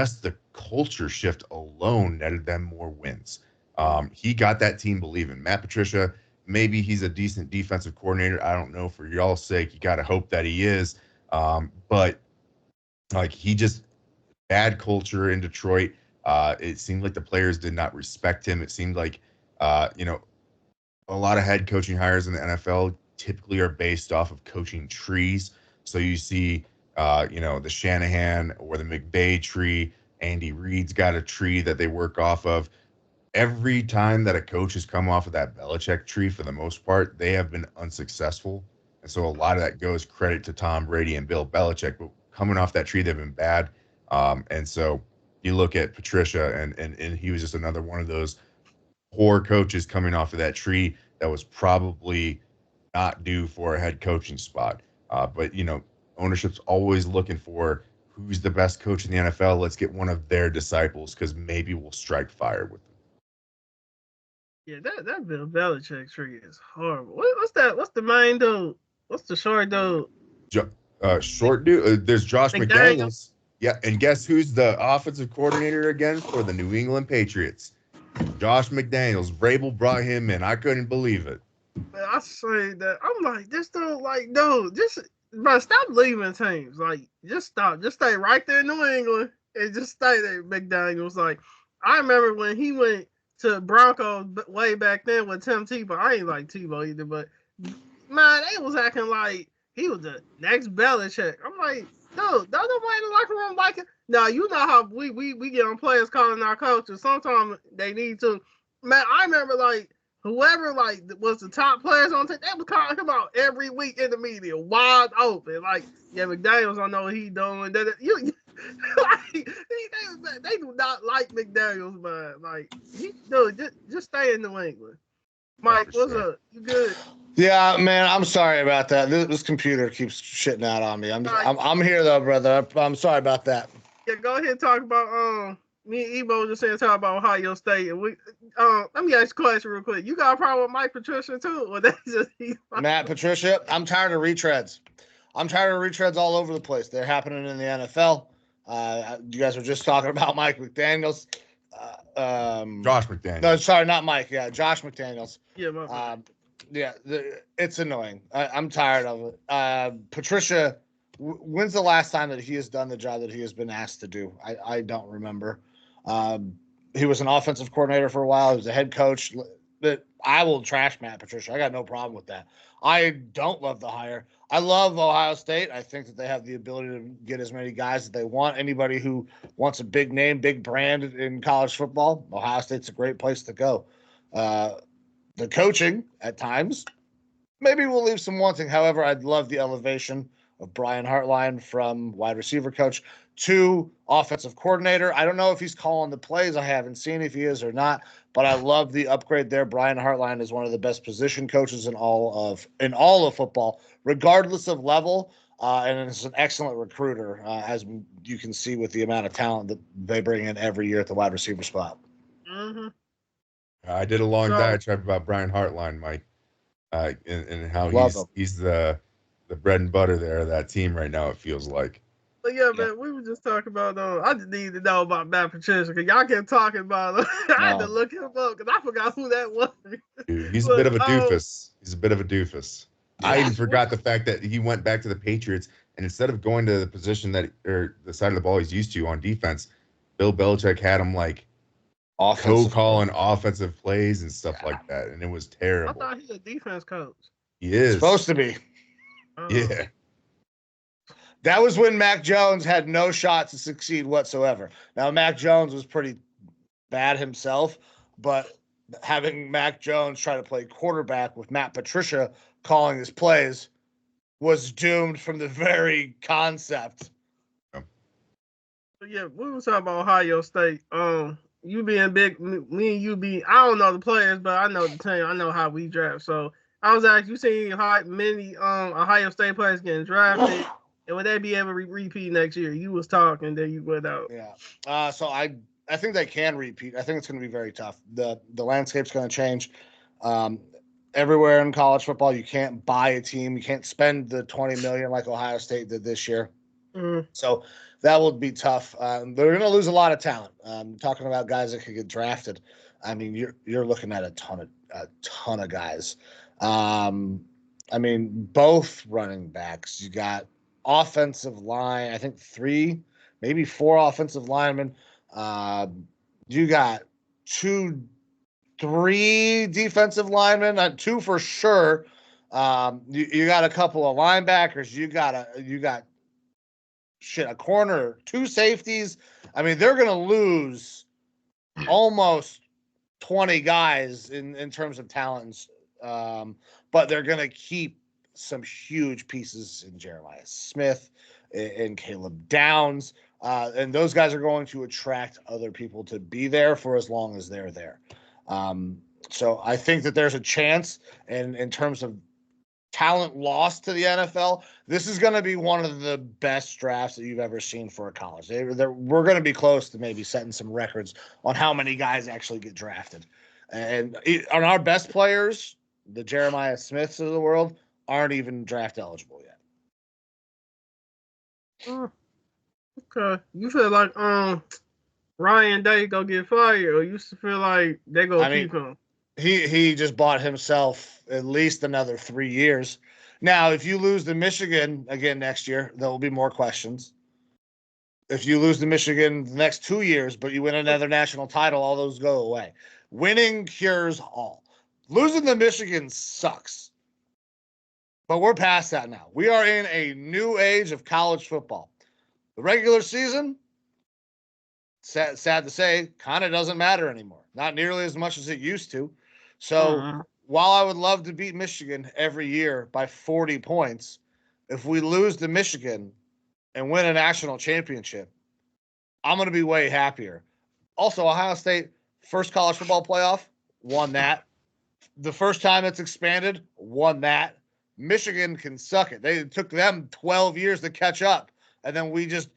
just the culture shift alone netted them more wins. He got that team believing. Matt Patricia, maybe he's a decent defensive coordinator. I don't know. For y'all's sake, you got to hope that he is. But like he just bad culture in Detroit. It seemed like the players did not respect him. It seemed like, you know, a lot of head coaching hires in the NFL typically are based off of coaching trees. So you see, you know, the Shanahan or the McVay tree. Andy Reid's got a tree that they work off of. Every time that a coach has come off of that Belichick tree, for the most part, they have been unsuccessful. And so a lot of that goes credit to Tom Brady and Bill Belichick. But coming off that tree, they've been bad. And so you look at Patricia, and he was just another one of those poor coaches coming off of that tree that was probably not due for a head coaching spot. But you know, ownership's always looking for who's the best coach in the NFL. Let's get one of their disciples because maybe we'll strike fire with them. Yeah, that Bill Belichick tree is horrible. What's that? What's the main dude? What's the short dude? Short dude. There's Josh McDaniels. McDaniels. Yeah, and guess who's the offensive coordinator again for the New England Patriots? Josh McDaniels. Vrabel brought him in. I couldn't believe it. Man, I say that I'm like this dude. Like, dude, just bro, stop leaving teams. Like, just stop. Just stay right there in New England and just stay there. McDaniels. Like, I remember when he went to Broncos way back then with Tim Tebow. I ain't like Tebow either, but man, they was acting like he was the next Belichick. I'm like, dude, don't nobody in the locker room like it. Now you know how we get on players calling our coaches. Sometimes they need to. Man, I remember like whoever like was the top players on the team, they was calling him out every week in the media, wide open. Like, yeah, McDaniels don't know what he doing. Like, they do not like McDaniels, man. Like, dude, just stay in New England. Mike, what's up? You good? Yeah, man, I'm sorry about that. This computer keeps shitting out on me. I'm here though, brother. I'm sorry about that. Yeah, go ahead and talk about me and Ebo just saying talk about Ohio State. And we let me ask you a question real quick. You got a problem with Mike Patricia too? Or that's just Matt Patricia, I'm tired of retreads. I'm tired of retreads all over the place. They're happening in the NFL. You guys were just talking about Mike McDaniels. Josh McDaniels. No, sorry, not Mike. Yeah, Josh McDaniels. Yeah, Yeah, it's annoying. I'm tired of it. Patricia, when's the last time that he has done the job that he has been asked to do? I don't remember. He was an offensive coordinator for a while. He was a head coach. But I will trash Matt Patricia. I got no problem with that. I don't love the hire. I love Ohio State. I think that they have the ability to get as many guys that they want. Anybody who wants a big name, big brand in college football, Ohio State's a great place to go. The coaching at times maybe we'll leave some wanting. However, I'd love the elevation of Brian Hartline from wide receiver coach to offensive coordinator. I don't know if he's calling the plays. I haven't seen if he is or not, but I love the upgrade there. Brian Hartline is one of the best position coaches in all of football, regardless of level. And is an excellent recruiter, as you can see with the amount of talent that they bring in every year at the wide receiver spot. Mm-hmm. I did a long diatribe about Brian Hartline, Mike, and how he's the bread and butter there of that team right now. It feels like. But yeah, man, we were just talking about. I just need to know about Matt Patricia because y'all kept talking about him. I had to look him up because I forgot who that was. Dude, he's a bit of a doofus. He's a bit of a doofus. I even forgot the fact that he went back to the Patriots, and instead of going to the position or the side of the ball he's used to on defense, Bill Belichick had him like co-calling offensive plays and stuff like that, and it was terrible. I thought he was a defense coach. He is supposed to be. Yeah. That was when Mac Jones had no shot to succeed whatsoever. Now, Mac Jones was pretty bad himself, but having Mac Jones try to play quarterback with Matt Patricia calling his plays was doomed from the very concept. Yeah, we were talking about Ohio State. You being big, me and you be. I don't know the players, but I know the team. I know how we draft. So I was asking, you seen how many Ohio State players getting drafted? And would they be able to repeat next year? You was talking, then you went out. Yeah. So I think they can repeat. I think it's going to be very tough. The landscape's going to change. Everywhere in college football, you can't buy a team. You can't spend the $20 million like Ohio State did this year. Mm-hmm. So that would be tough. They're going to lose a lot of talent. Talking about guys that could get drafted. I mean, you're looking at a ton of guys. I mean, both running backs. You got offensive line. I think 3, maybe 4 offensive linemen. You got 3 defensive linemen, 2 for sure. You got a couple of linebackers. You got a corner, 2 safeties. I mean, they're going to lose almost 20 guys in terms of talents, but they're going to keep some huge pieces in Jeremiah Smith and Caleb Downs, and those guys are going to attract other people to be there for as long as they're there. So I think that there's a chance, and in terms of talent lost to the NFL, this is going to be one of the best drafts that you've ever seen for a college. We're going to be close to maybe setting some records on how many guys actually get drafted. And on our best players, the Jeremiah Smiths of the world, aren't even draft eligible yet. Okay. You feel like Ryan Day go get fired, or you feel like they go keep him? He just bought himself at least another 3 years. Now, if you lose to Michigan again next year, there will be more questions. If you lose to Michigan the next 2 years, but you win another national title, all those go away. Winning cures all. Losing to Michigan sucks. But we're past that now. We are in a new age of college football. The regular season, sad to say, kind of doesn't matter anymore. Not nearly as much as it used to. So while I would love to beat Michigan every year by 40 points, if we lose to Michigan and win a national championship, I'm going to be way happier. Also, Ohio State, first college football playoff, won that. The first time it's expanded, won that. Michigan can suck it. They took them 12 years to catch up, and then we just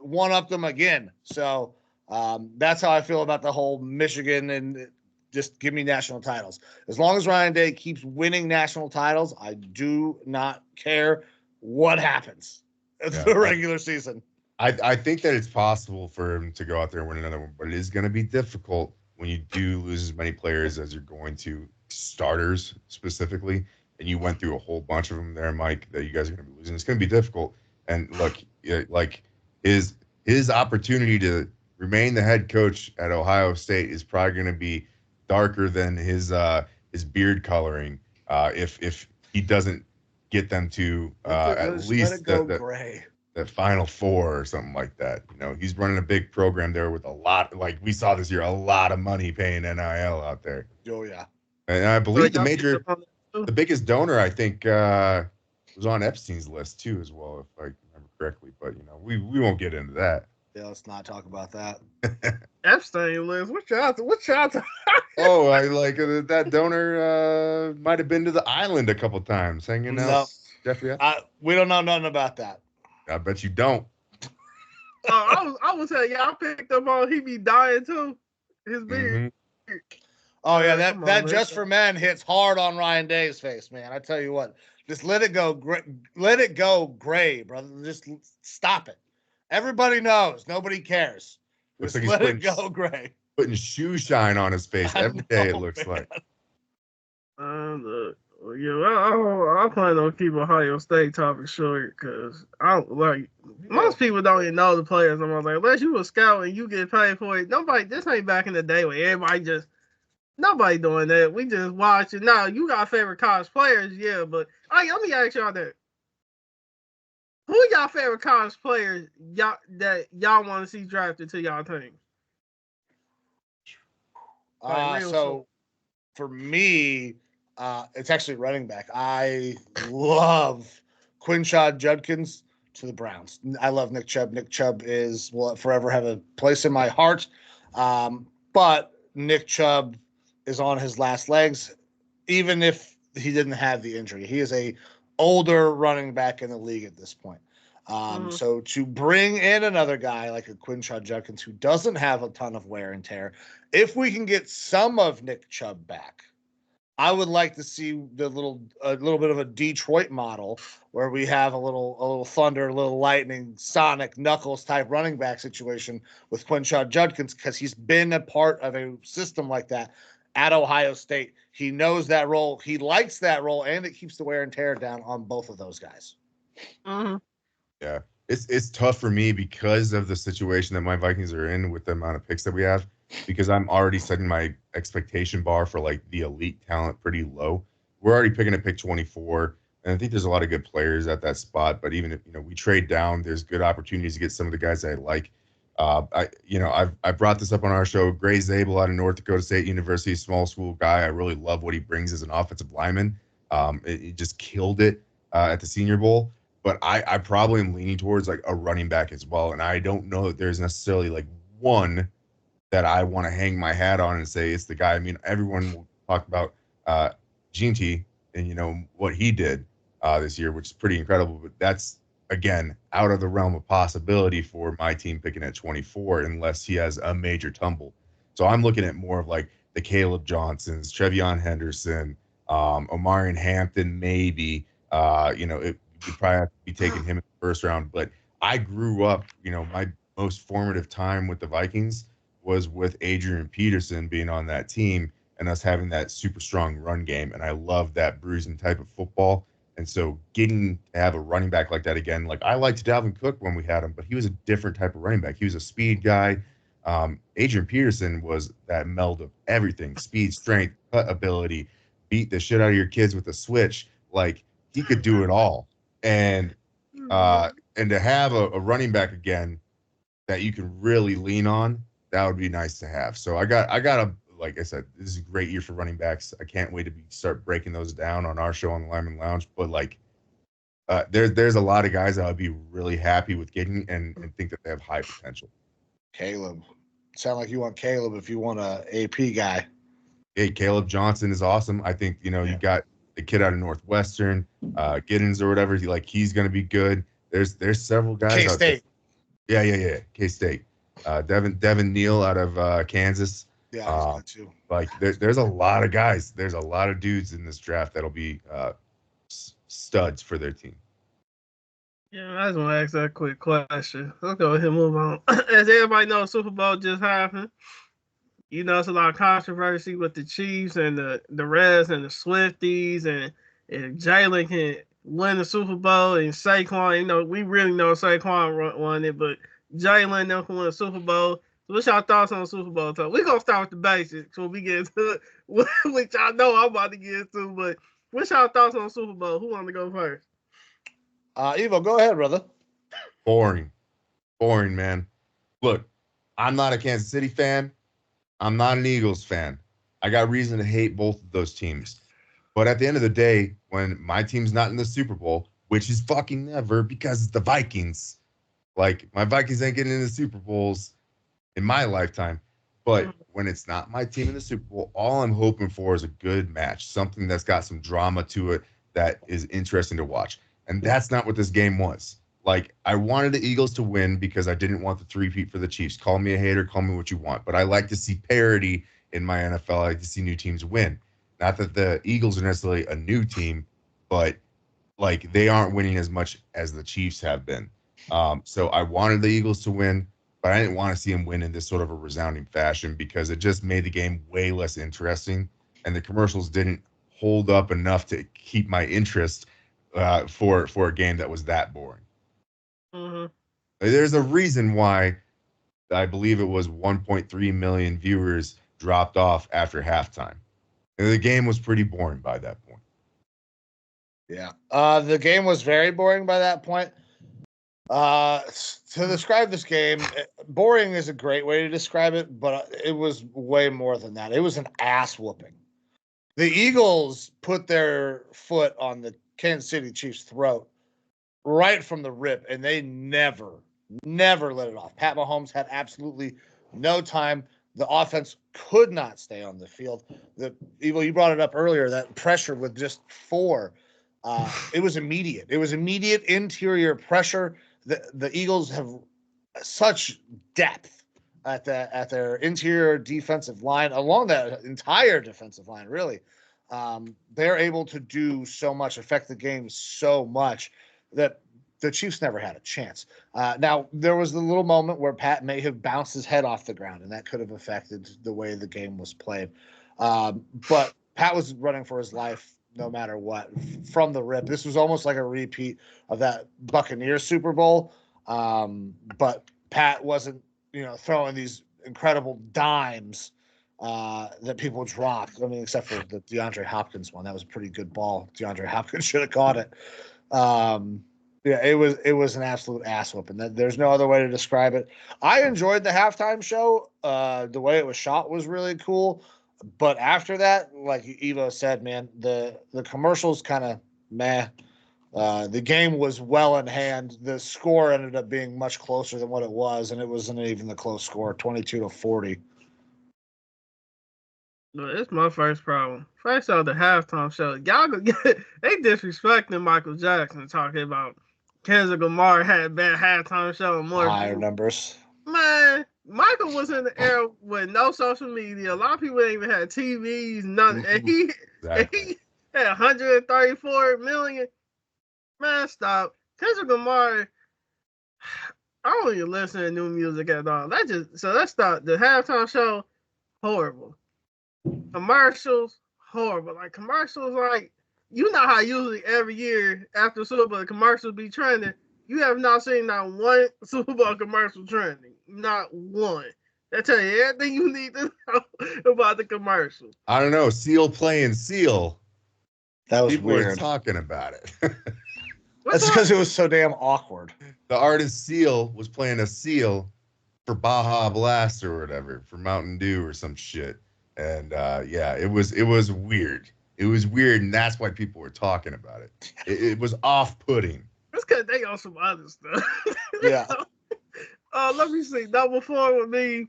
one-upped them again. So that's how I feel about the whole Michigan and just give me national titles. As long as Ryan Day keeps winning national titles, I do not care what happens in the regular season. I think that it's possible for him to go out there and win another one, but it is going to be difficult when you do lose as many players as you're going to, starters specifically, and you went through a whole bunch of them there, Mike, that you guys are going to be losing. It's going to be difficult. And look, like his opportunity to remain the head coach at Ohio State is probably going to be darker than his beard coloring if he doesn't get them to at least the Final Four or something like that. You know, he's running a big program there with a lot, like we saw this year, a lot of money paying NIL out there. Oh yeah, and I believe the biggest donor, I think, was on Epstein's list too, as well, if I remember correctly. But you know, we won't get into that. Yeah, let's not talk about that. Epstein list. What y'all? Oh, I like that donor might have been to the island a couple times, hanging out. No, Jeffrey, we don't know nothing about that. I bet you don't. I was saying, y'all picked up on he be dying too. His beard. Mm-hmm. Oh yeah, that Just for Men hits hard on Ryan Day's face, man. I tell you what, just let it go gray, brother. Just stop it. Everybody knows. Nobody cares. Just let it go gray. Putting shoe shine on his face every day. It looks like. Look, I plan on keeping Ohio State topic short because most people don't even know the players. I'm like, unless you a scout and you get paid for it. This ain't back in the day where nobody doing that. We just watch it. Now you got favorite college players, yeah, but let me ask y'all that. Who y'all favorite college players y'all want to see drafted to y'all team? So for me, it's actually running back. I love Quinshad Judkins to the Browns. I love Nick Chubb. Nick Chubb will forever have a place in my heart. But Nick Chubb is on his last legs, even if he didn't have the injury. He is a older running back in the league at this point. So to bring in another guy like a Quinshad Judkins who doesn't have a ton of wear and tear, if we can get some of Nick Chubb back, I would like to see a little bit of a Detroit model where we have a little Thunder, a little Lightning, Sonic, Knuckles type running back situation with Quinshon Judkins, because he's been a part of a system like that at Ohio State. He knows that role. He likes that role, and it keeps the wear and tear down on both of those guys. Mm-hmm. Yeah, it's tough for me because of the situation that my Vikings are in with the amount of picks that we have, because I'm already setting my expectation bar for like the elite talent pretty low. We're already picking at pick 24, and I think there's a lot of good players at that spot. But even if we trade down, there's good opportunities to get some of the guys that I like. I've brought this up on our show. Gray Zabel out of North Dakota State University, small school guy. I really love what he brings as an offensive lineman. He just killed it at the Senior Bowl. But I probably am leaning towards like a running back as well. And I don't know that there's necessarily like one that I want to hang my hat on and say it's the guy. I mean, everyone will talk about Ginty and what he did this year, which is pretty incredible. But that's, again, out of the realm of possibility for my team picking at 24 unless he has a major tumble. So I'm looking at more of like the Caleb Johnsons, Trevion Henderson, Omarion Hampton, maybe. You probably have to be taking him in the first round. But I grew up, my most formative time with the Vikings was with Adrian Peterson being on that team and us having that super strong run game. And I love that bruising type of football. And so getting to have a running back like that again, like I liked Dalvin Cook when we had him, but he was a different type of running back. He was a speed guy. Adrian Peterson was that meld of everything: speed, strength, cut ability, beat the shit out of your kids with a switch. Like, he could do it all. And to have a running back again that you can really lean on, that would be nice to have. So I got a, like I said, this is a great year for running backs. I can't wait to start breaking those down on our show on the Lyman Lounge. But like, there's a lot of guys that I would be really happy with getting and think that they have high potential. Caleb, sound like you want Caleb if you want a AP guy. Hey, Caleb Johnson is awesome. I think you got the kid out of Northwestern, Giddens or whatever. He's going to be good. There's several guys. K-State. Yeah. K-State. Devin Neal out of Kansas. Yeah, he's good too. Like there's a lot of guys. There's a lot of dudes in this draft that'll be studs for their team. Yeah, I just want to ask that quick question. Let's go ahead and move on. As everybody knows, Super Bowl just happened. It's a lot of controversy with the Chiefs and the Reds and the Swifties, and if Jalen can win the Super Bowl and Saquon, we really know Saquon won it, but Jalen can win the Super Bowl. So what's y'all thoughts on the Super Bowl talk? We're going to start with the basics when we get to it, which I know I'm about to get to, but what's y'all thoughts on the Super Bowl? Who want to go first? Evo, go ahead, brother. Boring, man. Look, I'm not a Kansas City fan. I'm not an Eagles fan. I got reason to hate both of those teams. But at the end of the day, when my team's not in the Super Bowl, which is fucking never because it's the Vikings, like my Vikings ain't getting in the Super Bowls in my lifetime. But when it's not my team in the Super Bowl, all I'm hoping for is a good match, something that's got some drama to it that is interesting to watch. And that's not what this game was. Like, I wanted the Eagles to win because I didn't want the three-peat for the Chiefs. Call me a hater, call me what you want. But I like to see parity in my NFL. I like to see new teams win. Not that the Eagles are necessarily a new team, but, like, they aren't winning as much as the Chiefs have been. So I wanted the Eagles to win, but I didn't want to see them win in this sort of a resounding fashion because it just made the game way less interesting. And the commercials didn't hold up enough to keep my interest for a game that was that boring. Mm-hmm. There's a reason why I believe it was 1.3 million viewers dropped off after halftime. And the game was pretty boring by that point. Yeah. The game was very boring by that point. To describe this game, boring is a great way to describe it, but it was way more than that. It was an ass whooping. The Eagles put their foot on the Kansas City Chiefs' throat right from the rip, and they never let it off. Pat Mahomes had absolutely no time. The offense could not stay on the field. You brought it up earlier, that pressure with just four. It was immediate. It was immediate interior pressure. The Eagles have such depth at their interior defensive line, along that entire defensive line, really. They're able to do so much, affect the game so much that the Chiefs never had a chance. Now, there was the little moment where Pat may have bounced his head off the ground, and that could have affected the way the game was played. But Pat was running for his life no matter what from the rip. This was almost like a repeat of that Buccaneers Super Bowl. But Pat wasn't, throwing these incredible dimes that people dropped. I mean, except for the DeAndre Hopkins one. That was a pretty good ball. DeAndre Hopkins should have caught it. Yeah, it was an absolute ass whooping. There's no other way to describe it. I enjoyed the halftime show. The way it was shot was really cool. But after that, like Evo said, man, the commercials kind of meh. The game was well in hand. The score ended up being much closer than what it was, and it wasn't even the close score, 22-40. It's my first problem. First off, the halftime show. Y'all they disrespecting Michael Jackson, talking about Kendrick Lamar had a bad halftime show and more higher numbers. Man, Michael was in the era with no social media. A lot of people ain't even had TVs, nothing. And he had 134 million. Man, stop. Kendrick Lamar, I don't even listen to new music at all. Let's start. The halftime show, horrible. Commercials, horrible. Like commercials, like you know how usually every year after Super Bowl commercials be trending. You have not seen not one Super Bowl commercial trending. Not one. That tell you everything you need to know about the commercial. I don't know. Seal playing Seal. That was People weird. were talking about it. That's because it was so damn awkward. The artist Seal was playing a seal for Baja Blast or whatever, for Mountain Dew or some shit. And it was weird. It was weird, and that's why people were talking about it. It was off-putting. It's because they on some other stuff. Yeah. Let me see. Number 4 would be,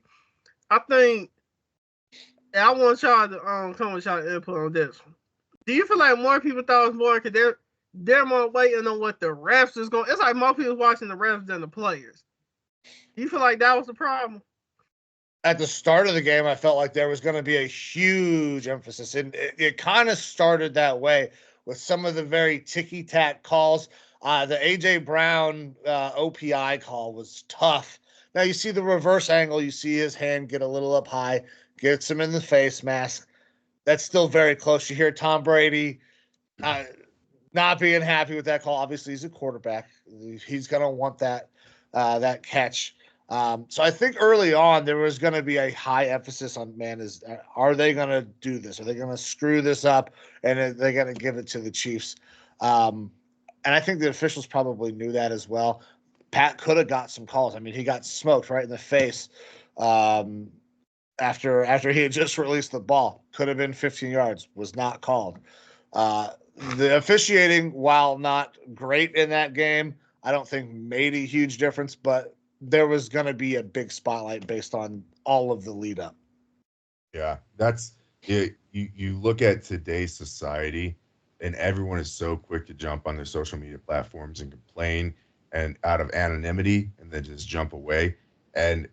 I think, and I want y'all to come with y'all input on this one. Do you feel like more people thought it was more because they're more waiting on what the refs is going? It's like more people watching the refs than the players. Do you feel like that was the problem? At the start of the game, I felt like there was going to be a huge emphasis, and it kind of started that way with some of the very ticky-tack calls. The A.J. Brown OPI call was tough. Now you see the reverse angle. You see his hand get a little up high, gets him in the face mask. That's still very close. You hear Tom Brady not being happy with that call. Obviously, he's a quarterback. He's going to want that catch. So I think early on there was going to be a high emphasis on, are they going to do this? Are they going to screw this up? And are they going to give it to the Chiefs? And I think the officials probably knew that as well. Pat could have got some calls. I mean, he got smoked right in the face after he had just released the ball. Could have been 15 yards. Was not called. The officiating, while not great in that game, I don't think made a huge difference, but there was going to be a big spotlight based on all of the lead up. Yeah, that's it. You look at today's society, and everyone is so quick to jump on their social media platforms and complain and out of anonymity and then just jump away. And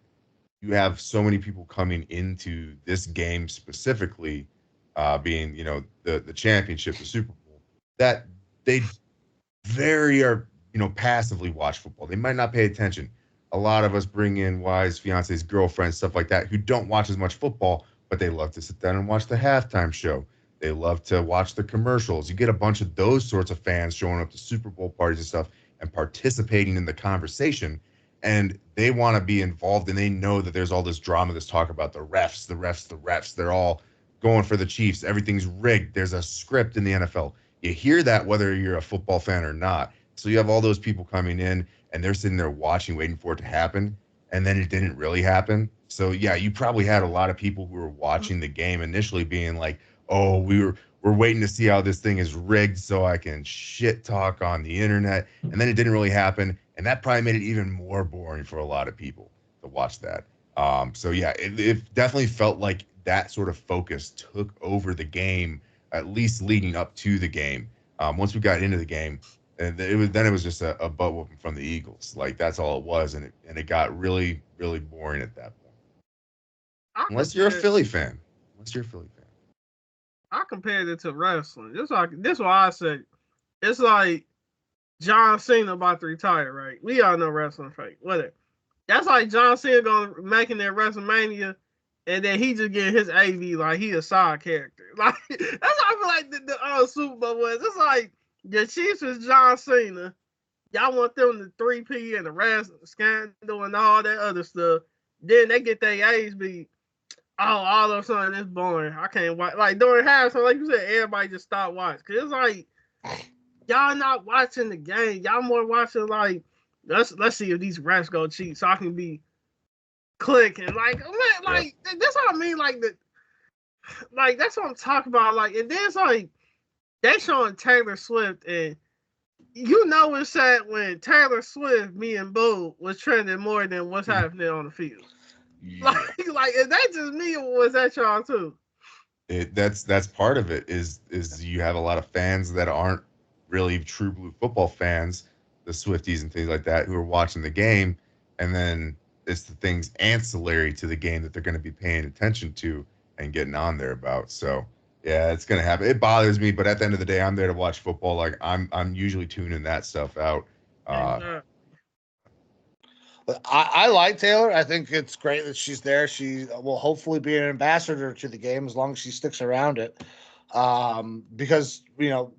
you have so many people coming into this game specifically, being, the championship, the Super Bowl, that they passively watch football. They might not pay attention. A lot of us bring in wives, fiancés, girlfriends, stuff like that, who don't watch as much football, but they love to sit down and watch the halftime show. They love to watch the commercials. You get a bunch of those sorts of fans showing up to Super Bowl parties and stuff and participating in the conversation. And they want to be involved, and they know that there's all this drama, this talk about the refs. They're all going for the Chiefs. Everything's rigged. There's a script in the NFL. You hear that whether you're a football fan or not. So you have all those people coming in, and they're sitting there watching, waiting for it to happen, and then it didn't really happen. So, yeah, you probably had a lot of people who were watching the game initially being like, oh, we're waiting to see how this thing is rigged so I can shit talk on the internet. And then it didn't really happen, and that probably made it even more boring for a lot of people to watch that. So, yeah, it definitely felt like that sort of focus took over the game, at least leading up to the game. Once we got into the game, and it was just a butt whooping from the Eagles. Like, that's all it was, and it got really, really boring at that point. Unless you're a Philly fan. I compared it to wrestling. This why I said it's like John Cena about to retire, right? We all know wrestling fake. Whatever. That's like John Cena making their WrestleMania, and then he just getting his AV like he a side character. Like that's how I feel like the Super Bowl was. It's like the Chiefs is John Cena. Y'all want them to 3P and the rest scandal and all that other stuff. Then they get their A's beat. Oh, all of a sudden it's boring. I can't watch. Like during halftime, like you said, everybody just stopped watching. Cause it's like y'all not watching the game. Y'all more watching like let's see if these refs go cheat so I can be clicking. Like man, like that's what I mean. Like that's what I'm talking about. Like and then it's like they showing Taylor Swift and you know it's sad when Taylor Swift, me and Bo was trending more than what's happening on the field. Yeah. Like is that just me or was that y'all too? That's part of it is you have a lot of fans that aren't really true blue football fans, the Swifties and things like that, who are watching the game, and then it's the things ancillary to the game that they're going to be paying attention to and getting on there about. So yeah, it's going to happen. It bothers me, but at the end of the day, I'm there to watch football. Like I'm usually tuning that stuff out. I like Taylor. I think it's great that she's there. She will hopefully be an ambassador to the game as long as she sticks around it. Because, you know,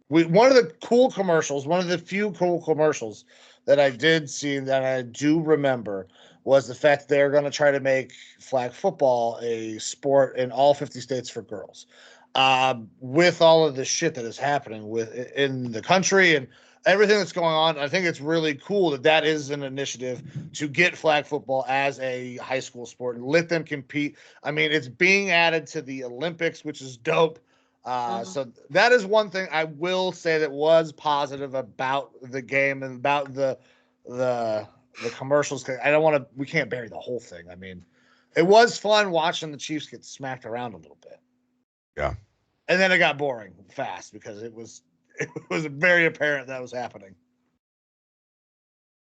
one of the cool commercials, one of the few cool commercials that I did see that I do remember was the fact they're going to try to make flag football a sport in all 50 states for girls. With all of the shit that is happening in the country and everything that's going on, I think it's really cool that is an initiative to get flag football as a high school sport and let them compete. I mean, it's being added to the Olympics, which is dope. So that is one thing I will say that was positive about the game and about the commercials. We can't bury the whole thing. I mean, it was fun watching the Chiefs get smacked around a little bit. Yeah. And then it got boring fast because it was very apparent that was happening.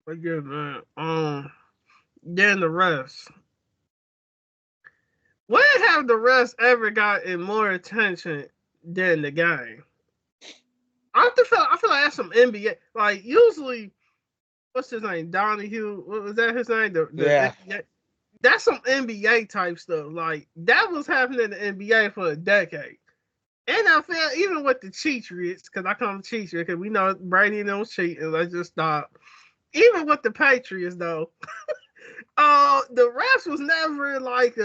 Again, man. Then the refs. When have the refs ever gotten more attention than the game? I feel like that's some NBA. Like usually, what's his name? Donahue. What was that his name? Yeah. That's some NBA type stuff. Like that was happening in the NBA for a decade. NFL, even with the Cheatriots, because I call them Cheatriots, because we know Brady don't cheat, and let's just stop. Even with the Patriots, though, the refs was never like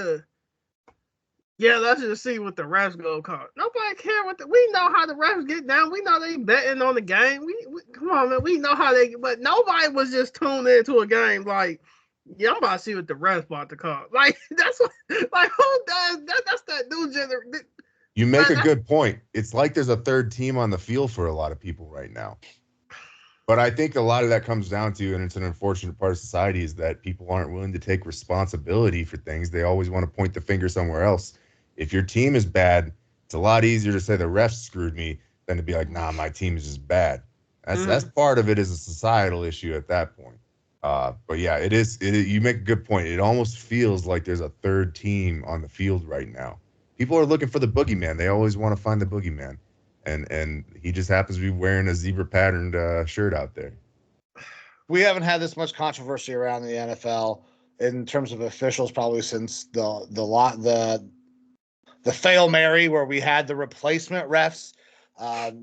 let's just see what the refs go call. Nobody care we know how the refs get down. We know they betting on the game. We come on, man. We know how but nobody was just tuned into a game like, yeah, I'm about to see what the refs about to call. Like, that's what, like, who does that? That's that new generation. You make a good point. It's like there's a third team on the field for a lot of people right now. But I think a lot of that comes down to, and it's an unfortunate part of society, is that people aren't willing to take responsibility for things. They always want to point the finger somewhere else. If your team is bad, it's a lot easier to say the refs screwed me than to be like, nah, my team is just bad. That's part of it is a societal issue at that point. But yeah, it is. You make a good point. It almost feels like there's a third team on the field right now. People are looking for the boogeyman. They always want to find the boogeyman. And he just happens to be wearing a zebra patterned shirt out there. We haven't had this much controversy around the NFL in terms of officials probably since the Fail Mary, where we had the replacement refs.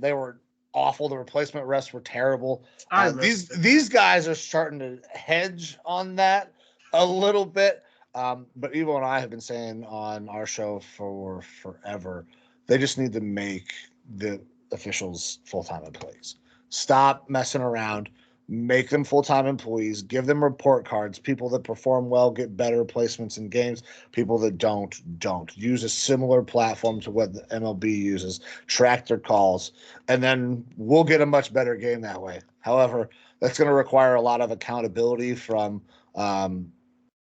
They were awful. The replacement refs were terrible. These guys are starting to hedge on that a little bit. But Evo and I have been saying on our show for forever, they just need to make the officials full-time employees. Stop messing around. Make them full-time employees. Give them report cards. People that perform well get better placements in games. People that don't. Use a similar platform to what the MLB uses. Track their calls. And then we'll get a much better game that way. However, that's going to require a lot of accountability from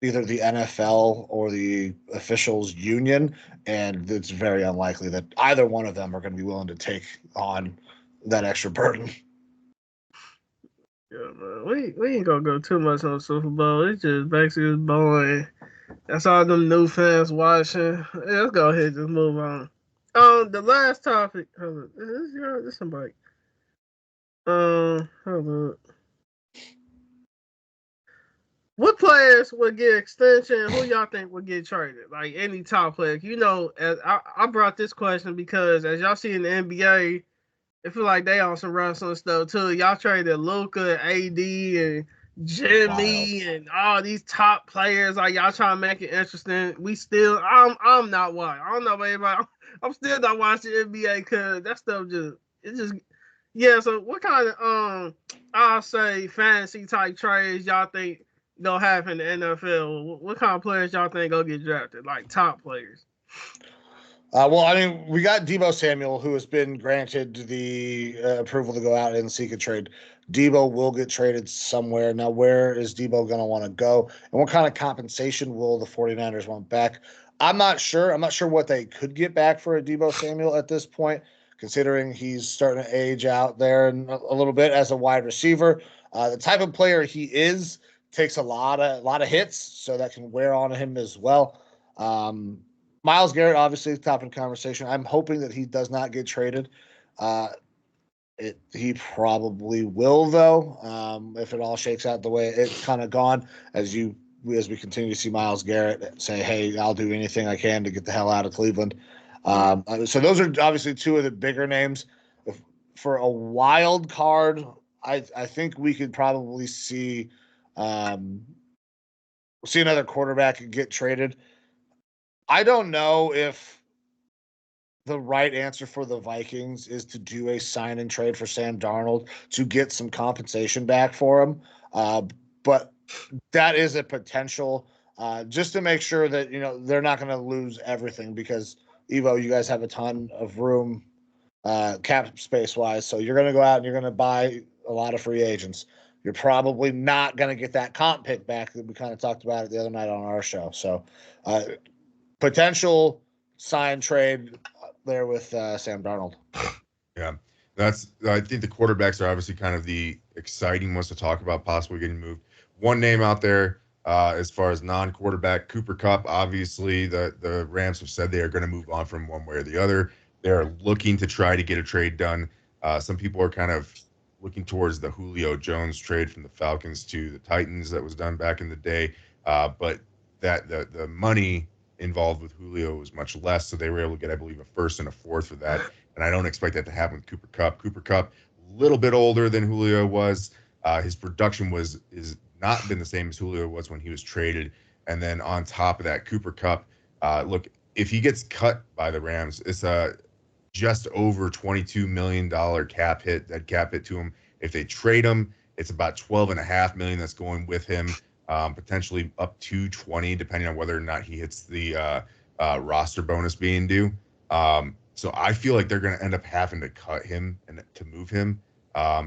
either the NFL or the officials union, and it's very unlikely that either one of them are going to be willing to take on that extra burden. Yeah, man. We ain't gonna go too much on Super Bowl. It's just basically boring. That's all them new fans watching. Yeah, let's go ahead and just move on. The last topic. Hold on. This somebody. Hold on. What players would get extension? Who y'all think would get traded? Like any top player. You know, as I brought this question because as y'all see in the NBA, it feel like they on some wrestling stuff too. Y'all traded Luka, AD, and Jimmy, and all these top players. Like y'all trying to make it interesting. I'm not watching. I don't know about anybody. I'm still not watching NBA because that stuff just. Yeah. So what kind of I'll say fantasy type trades y'all think gonna happen in the NFL? What kind of players y'all think gonna get drafted? Like top players. Well, I mean, we got Deebo Samuel, who has been granted the approval to go out and seek a trade. Deebo will get traded somewhere. Now, where is Deebo going to want to go? And what kind of compensation will the 49ers want back? I'm not sure. I'm not sure what they could get back for a Deebo Samuel at this point, considering he's starting to age out there and a little bit as a wide receiver. The type of player he is takes a lot of hits, so that can wear on him as well. Myles Garrett, obviously, top of the conversation. I'm hoping that he does not get traded. He probably will, though, if it all shakes out the way it's kind of gone. As we continue to see Myles Garrett say, "Hey, I'll do anything I can to get the hell out of Cleveland." So those are obviously two of the bigger names. For a wild card, I think we could probably see another quarterback get traded. I don't know if the right answer for the Vikings is to do a sign and trade for Sam Darnold to get some compensation back for him. But that is a potential just to make sure that, they're not going to lose everything because, Evo, you guys have a ton of room cap space wise. So you're going to go out and you're going to buy a lot of free agents. You're probably not going to get that comp pick back that we kind of talked about it the other night on our show. So, potential sign trade there with Sam Darnold. Yeah, I think the quarterbacks are obviously kind of the exciting ones to talk about, possibly getting moved. One name out there, as far as non-quarterback, Cooper Kupp. Obviously, the Rams have said they are going to move on from one way or the other. They're looking to try to get a trade done. Some people are kind of looking towards the Julio Jones trade from the Falcons to the Titans that was done back in the day, but that the money involved with Julio was much less, so they were able to get, I believe, a first and a fourth for that. And I don't expect that to happen with Cooper Kupp. Cooper Kupp, a little bit older than Julio was. His production is not been the same as Julio was when he was traded. And then on top of that, Cooper Kupp, look, if he gets cut by the Rams, it's just over $22 million dead cap hit to him. If they trade him, it's about $12.5 million that's going with him. Potentially up to 20, depending on whether or not he hits the roster bonus being due. So I feel like they're going to end up having to cut him and to move him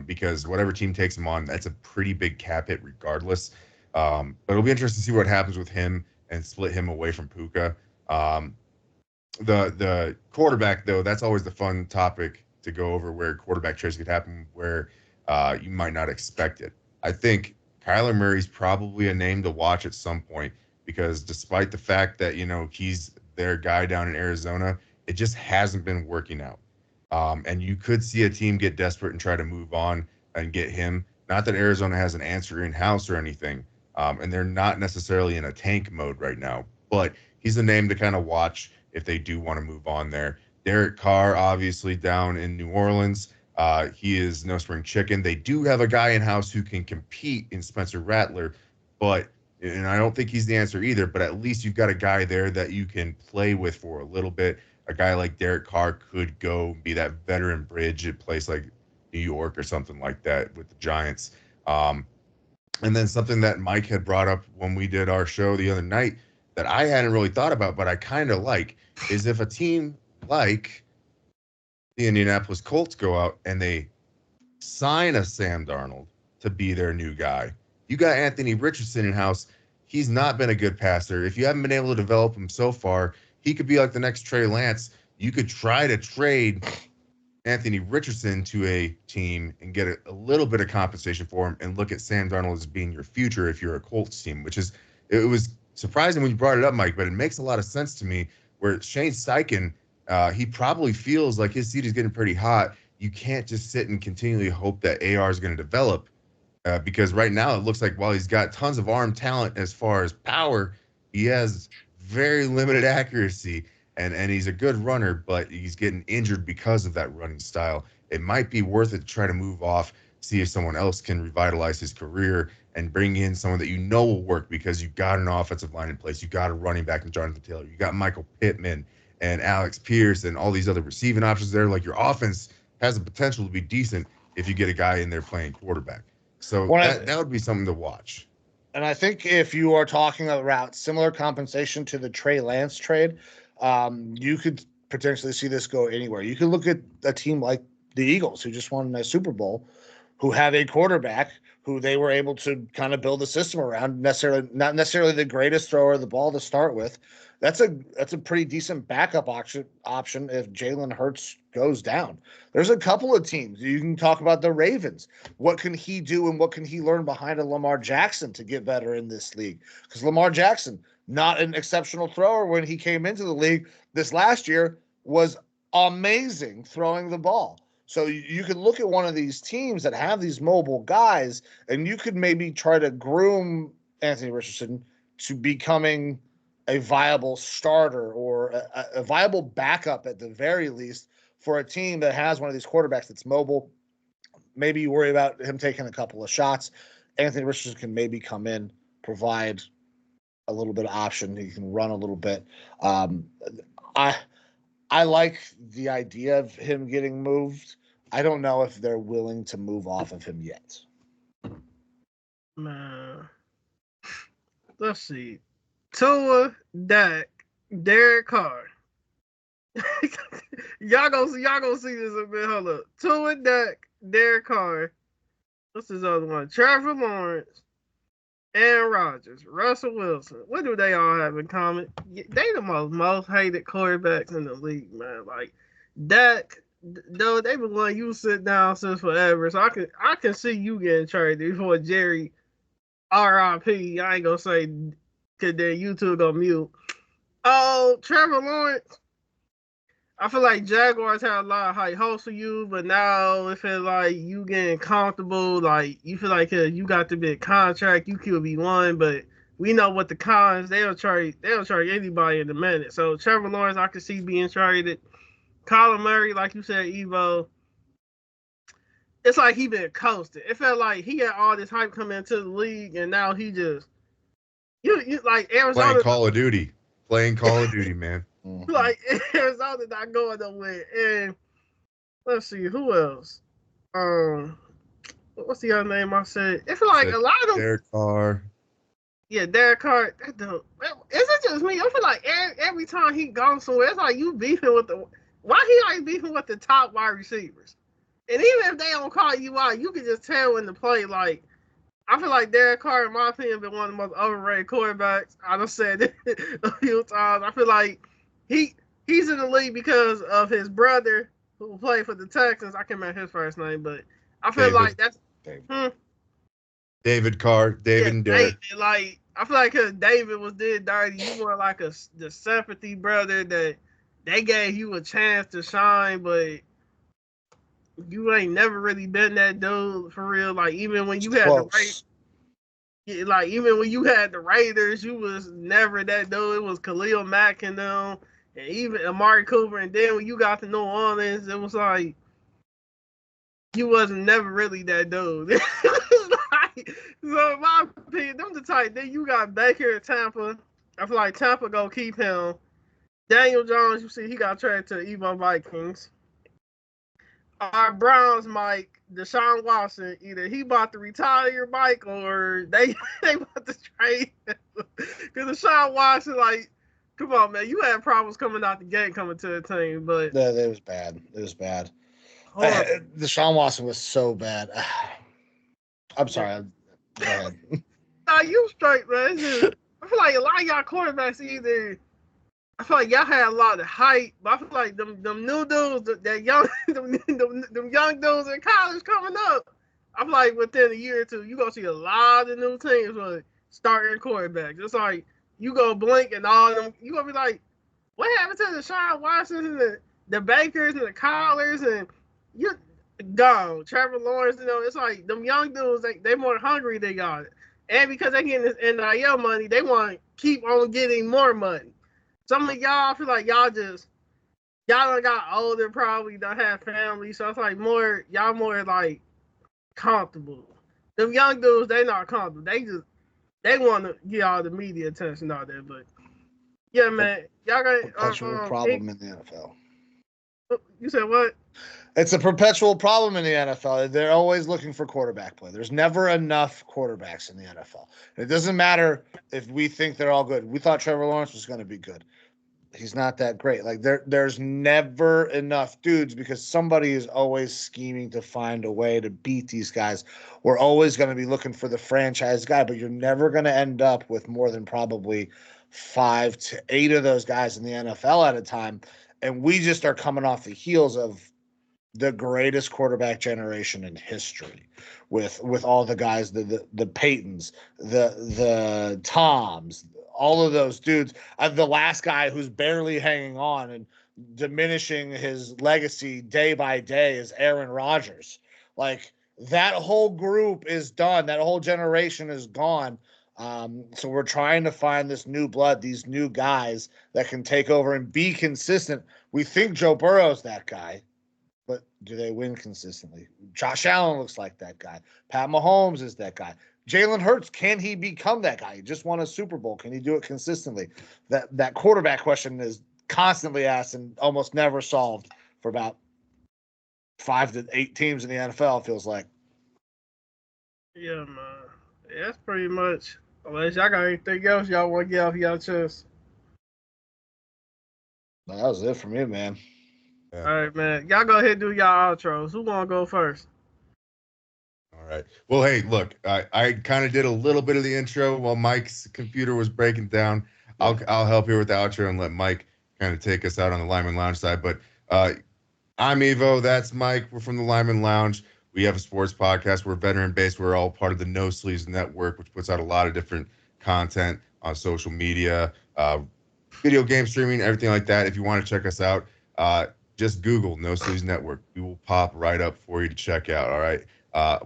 because whatever team takes him on, that's a pretty big cap hit regardless. But it'll be interesting to see what happens with him and split him away from Puka. The quarterback, though, that's always the fun topic to go over, where quarterback trades could happen where you might not expect it. I think Kyler Murray's probably a name to watch at some point because despite the fact that, he's their guy down in Arizona, it just hasn't been working out. And you could see a team get desperate and try to move on and get him. Not that Arizona has an answer in-house or anything, and they're not necessarily in a tank mode right now, but he's a name to kind of watch if they do want to move on there. Derek Carr, obviously, down in New Orleans. He is no spring chicken. They do have a guy in-house who can compete in Spencer Rattler, and I don't think he's the answer either, but at least you've got a guy there that you can play with for a little bit. A guy like Derek Carr could go be that veteran bridge at a place like New York or something like that with the Giants. And then something that Mike had brought up when we did our show the other night that I hadn't really thought about, but I kind of like, is if a team like the Indianapolis Colts go out and they sign a Sam Darnold to be their new guy. You got Anthony Richardson in house. He's not been a good passer. If you haven't been able to develop him so far, he could be like the next Trey Lance. You could try to trade Anthony Richardson to a team and get a little bit of compensation for him and look at Sam Darnold as being your future if you're a Colts team, it was surprising when you brought it up, Mike, but it makes a lot of sense to me where Shane Steichen He probably feels like his seat is getting pretty hot. You can't just sit and continually hope that AR is going to develop because right now it looks like while he's got tons of arm talent as far as power, he has very limited accuracy. And he's a good runner, but he's getting injured because of that running style. It might be worth it to try to move off, see if someone else can revitalize his career and bring in someone that you know will work because you got an offensive line in place. You got a running back in Jonathan Taylor. You got Michael Pittman and Alex Pierce and all these other receiving options there. Like your offense has the potential to be decent if you get a guy in there playing quarterback. So that would be something to watch. And I think if you are talking about similar compensation to the Trey Lance trade, you could potentially see this go anywhere. You could look at a team like the Eagles, who just won a Super Bowl, who have a quarterback who they were able to kind of build a system around. Not necessarily the greatest thrower of the ball to start with. That's a pretty decent backup option if Jalen Hurts goes down. There's a couple of teams. You can talk about the Ravens. What can he do and what can he learn behind a Lamar Jackson to get better in this league? Because Lamar Jackson, not an exceptional thrower when he came into the league this last year, was amazing throwing the ball. So you could look at one of these teams that have these mobile guys, and you could maybe try to groom Anthony Richardson to becoming a viable starter or a viable backup at the very least for a team that has one of these quarterbacks that's mobile. Maybe you worry about him taking a couple of shots. Anthony Richardson can maybe come in, provide a little bit of option. He can run a little bit. I like the idea of him getting moved. I don't know if they're willing to move off of him yet. Man. Let's see. Tua, Dak, Derek Carr. y'all gonna see this in a bit. Hold up. Tua, Dak, Derek Carr. What's his other one? Trevor Lawrence, Aaron Rodgers, Russell Wilson. What do they all have in common? They the most hated quarterbacks in the league, man. Like Dak, though they been letting you sit down since forever. So I can see you getting traded before Jerry R.I.P. I ain't gonna say because then YouTube gonna mute. Oh, Trevor Lawrence. I feel like Jaguars had a lot of high hopes for you, but now it feels like you getting comfortable. Like you feel like you got the big contract, you could be one, but we know what the cons. They'll trade anybody in a minute. So Trevor Lawrence, I could see being traded. Kyler Murray, like you said, Evo. It's like he been coasted. It felt like he had all this hype coming into the league, and now he just you like Arizona playing Call of Duty, man. Like Arizona not going nowhere. And let's see who else. What's the other name I said? It feel like a lot of them. Derek Carr. Yeah, Derek Carr. Is it just me? I feel like every time he goes somewhere, it's like you beefing with the. Why he like beefing with the top wide receivers? And even if they don't call you out, you can just tell when to play. Like, I feel like Derek Carr, in my opinion, been one of the most overrated quarterbacks. I done said it a few times. I feel like he's in the league because of his brother who played for the Texans. I can't remember his first name, but I feel like that's David Carr, David and Derek. Like, I feel like because David was did dirty, you were like the sympathy brother that they gave you a chance to shine, but you ain't never really been that dude for real. Like even when you had even when you had the Raiders, you was never that dude. It was Khalil Mack and them, and even Amari Cooper. And then when you got to New Orleans, it was like you wasn't never really that dude. So in my opinion, them the type. Then you got Baker in Tampa. I feel like Tampa gonna keep him. Daniel Jones, you see, he got traded to the Evo Vikings. Our Browns, Mike, Deshaun Watson, either he bought to retire Mike or they bought to trade him. Because Deshaun Watson, like, come on, man, you had problems coming out the gate coming to the team, but it was bad. It was bad. Deshaun Watson was so bad. I'm sorry. Go ahead. Nah, you straight, man. I feel like a lot of y'all quarterbacks either. I feel like y'all had a lot of hype, but I feel like them new dudes, them young dudes in college coming up. I feel like within a year or two, you gonna see a lot of new teams with starting quarterbacks. It's like you go blink and all them, you gonna be like, What happened to the Sean Watsons and the Bakers and the Collars and you gone? Trevor Lawrence, it's like them young dudes, they more hungry they got it. And because they getting this NIL money, they want to keep on getting more money. Some of y'all, I feel like y'all done got older, probably don't have family, so it's like y'all more like comfortable. Them young dudes, they not comfortable. They want to get all the media attention out there, but yeah, man, y'all got perpetual problem in the NFL. You said what? It's a perpetual problem in the NFL. They're always looking for quarterback play. There's never enough quarterbacks in the NFL. It doesn't matter if we think they're all good. We thought Trevor Lawrence was going to be good. He's not that great. Like there's never enough dudes because somebody is always scheming to find a way to beat these guys. We're always going to be looking for the franchise guy, but you're never going to end up with more than probably 5 to 8 of those guys in the NFL at a time. And we just are coming off the heels of the greatest quarterback generation in history with all the guys, the Peytons, the Toms, all of those dudes. The last guy who's barely hanging on and diminishing his legacy day by day is Aaron Rodgers. Like that whole group is done. That whole generation is gone. So we're trying to find this new blood, these new guys that can take over and be consistent. We think Joe Burrow's that guy, but do they win consistently? Josh Allen looks like that guy. Pat Mahomes is that guy. Jalen Hurts, can he become that guy? He just won a Super Bowl. Can he do it consistently? That quarterback question is constantly asked and almost never solved for about 5 to 8 teams in the NFL, it feels like. Yeah, man. Yeah, that's pretty much. Unless y'all got anything else y'all want to get off y'all chest. That was it for me, man. Yeah. All right, man. Y'all go ahead and do y'all outros. Who want to go first? All right. Well, hey, look, I kind of did a little bit of the intro while Mike's computer was breaking down. I'll help here with the outro and let Mike kind of take us out on the Lyman Lounge side. But I'm Evo. That's Mike. We're from the Lyman Lounge. We have a sports podcast. We're veteran-based. We're all part of the No Sleeves Network, which puts out a lot of different content on social media, video game streaming, everything like that. If you want to check us out, just Google No Sleeves Network. We will pop right up for you to check out, all right?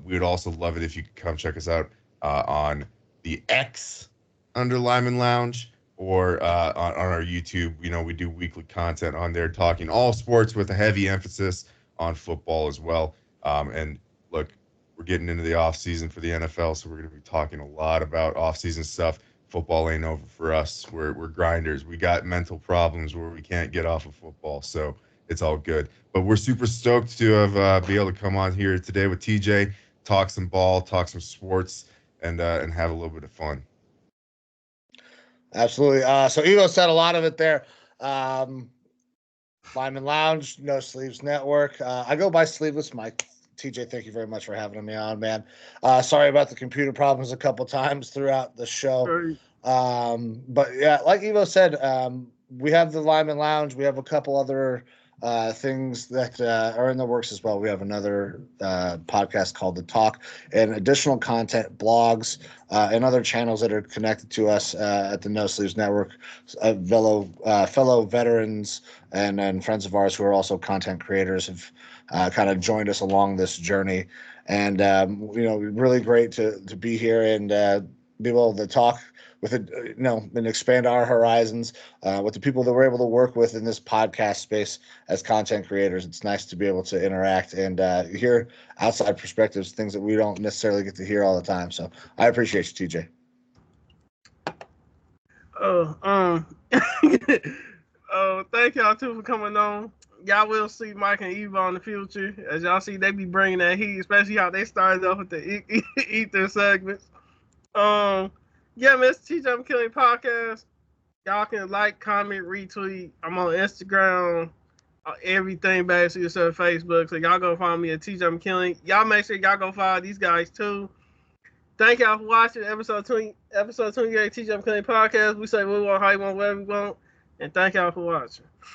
We would also love it if you could come check us out on the X under Lyman Lounge or on our YouTube. You know, we do weekly content on there talking all sports with a heavy emphasis on football as well. And look, we're getting into the off season for the NFL, so we're going to be talking a lot about off season stuff. Football ain't over for us. We're grinders. We got mental problems where we can't get off of football, so it's all good. But we're super stoked to have be able to come on here today with TJ, talk some ball, talk some sports, and have a little bit of fun. Absolutely. So Evo said a lot of it there. Lyman Lounge, No Sleeves Network. I go by Sleeveless Mike. TJ, thank you very much for having me on, man. Sorry about the computer problems a couple times throughout the show. But yeah, like Evo said, we have the Lyman Lounge. We have a couple other things that are in the works as well. We have another podcast called The Talk and additional content, blogs, and other channels that are connected to us at the No Sleeves Network, fellow veterans and friends of ours who are also content creators have kind of joined us along this journey. And, really great to be here and be able to talk with it, and expand our horizons with the people that we're able to work with in this podcast space as content creators. It's nice to be able to interact and hear outside perspectives, things that we don't necessarily get to hear all the time. So I appreciate you, TJ. Thank y'all too for coming on. Y'all will see Mike and Eva in the future. As y'all see, they be bringing that heat, especially how they started off with the Ether segments. Yeah, man, it's TJ McKinley podcast. Y'all can like, comment, retweet. I'm on Instagram, everything basically except Facebook. So y'all go find me at TJ McKinley. Y'all make sure y'all go follow these guys too. Thank y'all for watching episode 28 TJ McKinley podcast. We say what we want, how you want, whatever we want. And thank y'all for watching.